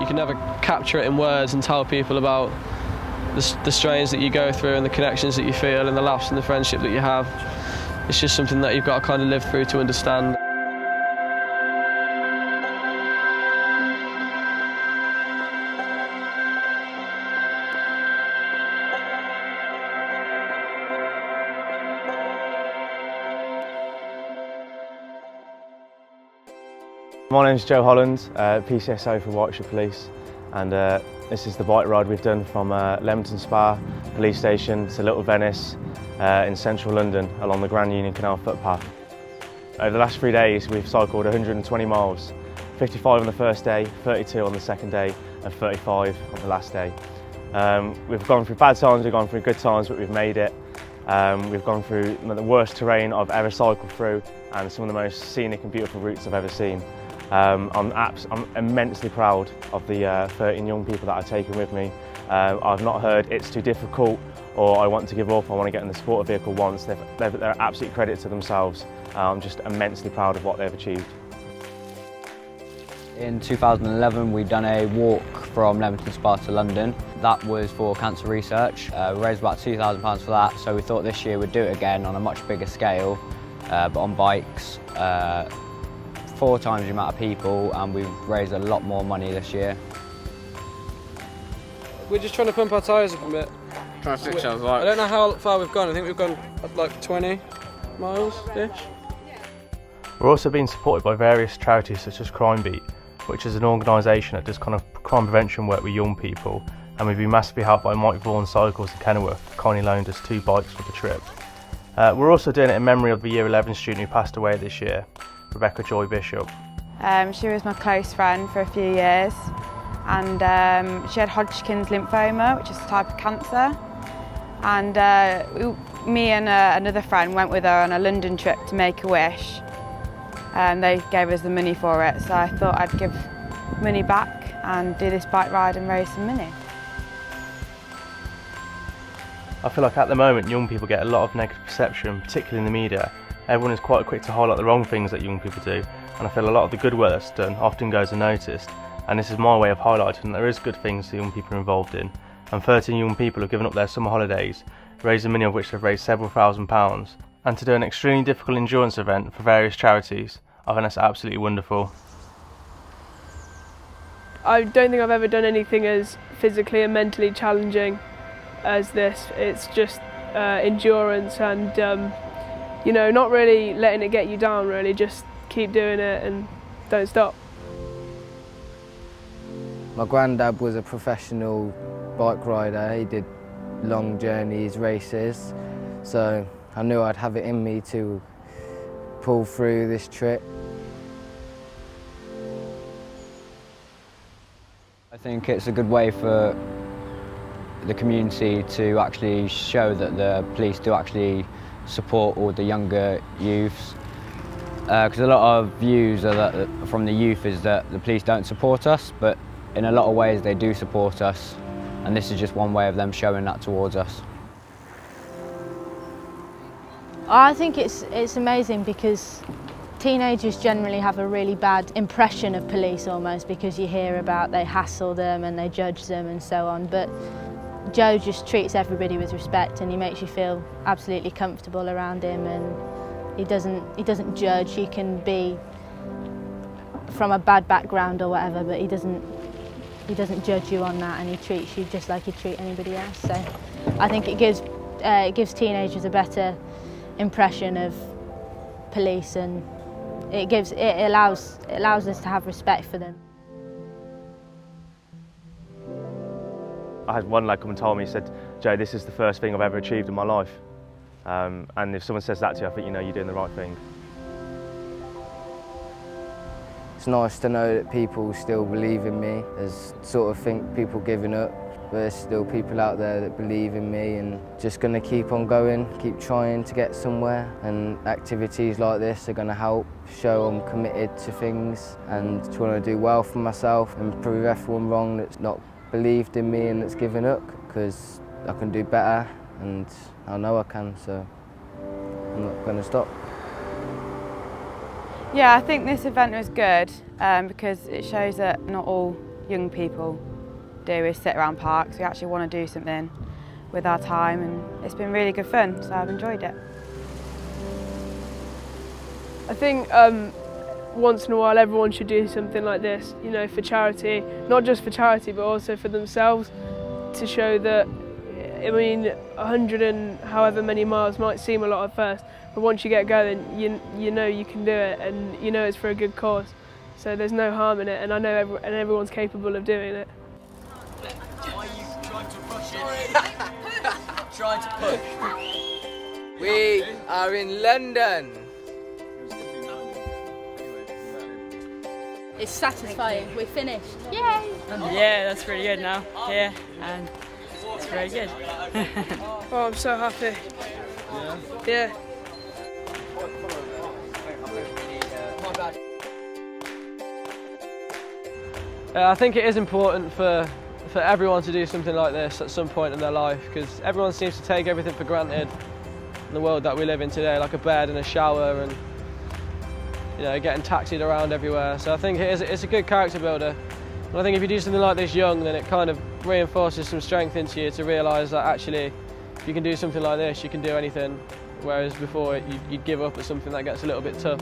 You can never capture it in words and tell people about the strains that you go through and the connections that you feel and the laughs and the friendship that you have. It's just something that you've got to kind of live through to understand. My name's Holland, PCSO for Warwickshire Police, and this is the bike ride we've done from Leamington Spa police station to Little Venice in central London along the Grand Union Canal footpath. Over the last 3 days we've cycled 120 miles, 55 on the first day, 32 on the second day and 35 on the last day. We've gone through bad times, we've gone through good times, but we've made it. We've gone through the worst terrain I've ever cycled through and some of the most scenic and beautiful routes I've ever seen. I'm immensely proud of the 13 young people that I've taken with me. I've not heard it's too difficult or I want to give up, I want to get in the supporter vehicle once. They're absolute credit to themselves. I'm just immensely proud of what they've achieved. In 2011 we've done a walk from Leamington Spa to London. That was for cancer research. We raised about £2,000 for that, so we thought this year we'd do it again on a much bigger scale, but on bikes. 4 times the amount of people, and we've raised a lot more money this year. We're just trying to pump our tyres up a bit. Trying to fix ourselves. I don't know how far we've gone. I think we've gone like 20 miles-ish. We're also being supported by various charities such as Crimebeat, which is an organisation that does kind of crime prevention work with young people, and we've been massively helped by Mike Vaughan Cycles in Kenilworth, who kindly loaned us 2 bikes for the trip. We're also doing it in memory of the Year 11 student who passed away this year, Rebecca Joy Bishop. She was my close friend for a few years, and she had Hodgkin's lymphoma, which is a type of cancer. And me and another friend went with her on a London trip to make a wish. They gave us the money for it, so I thought I'd give money back and do this bike ride and raise some money. I feel like at the moment young people get a lot of negative perception, particularly in the media. Everyone is quite quick to highlight the wrong things that young people do, and I feel a lot of the good work that's done often goes unnoticed, and this is my way of highlighting that there is good things that young people are involved in. And 13 young people have given up their summer holidays, raising money of which they've raised several £1,000s, and to do an extremely difficult endurance event for various charities. I think that's absolutely wonderful. I don't think I've ever done anything as physically and mentally challenging as this. It's just endurance and you know, not really letting it get you down, really, just keep doing it and don't stop. My granddad was a professional bike rider. He did long journeys, races, so I knew I'd have it in me to pull through this trip. I think it's a good way for the community to actually show that the police do actually support all the younger youths, because a lot of views are that, from the youth is that the police don't support us, but in a lot of ways they do support us, and this is just one way of them showing that towards us. I think it's amazing because teenagers generally have a really bad impression of police almost, because you hear about they hassle them and they judge them and so on, but Joe just treats everybody with respect and he makes you feel absolutely comfortable around him, and he doesn't judge. He can be from a bad background or whatever, but he doesn't judge you on that, and he treats you just like he'd treat anybody else. So I think it gives teenagers a better impression of police, and it allows us to have respect for them. I had one lad come and tell me, he said, "Joe, this is the first thing I've ever achieved in my life." And if someone says that to you, I think you know you're doing the right thing. It's nice to know that people still believe in me. There's sort of think people giving up, but there's still people out there that believe in me, and just going to keep on going, keep trying to get somewhere. And activities like this are going to help show I'm committed to things and trying to do well for myself and prove everyone wrong that's not believed in me and that's given up, because I can do better and I know I can, so I'm not going to stop. Yeah, I think this event was good because it shows that not all young people do is sit around parks. We actually want to do something with our time, and it's been really good fun, so I've enjoyed it. I think once in a while everyone should do something like this, you know, for charity, not just for charity but also for themselves, to show that, I mean, 100 and however many miles might seem a lot at first, but once you get going, you know you can do it, and you know it's for a good cause. So there's no harm in it, and I know everyone's capable of doing it. Why are you trying to push it? Trying to push. We are in London. It's satisfying. We're finished. Yay! Yeah, that's pretty good now. Yeah, and it's very good. Oh, I'm so happy. Yeah. I think it is important for everyone to do something like this at some point in their life, because everyone seems to take everything for granted in the world that we live in today, like a bed and a shower and, you know, getting taxied around everywhere. So I think it's a good character builder. And I think if you do something like this young, then it kind of reinforces some strength into you to realise that actually, if you can do something like this, you can do anything. Whereas before, you'd give up at something that gets a little bit tough.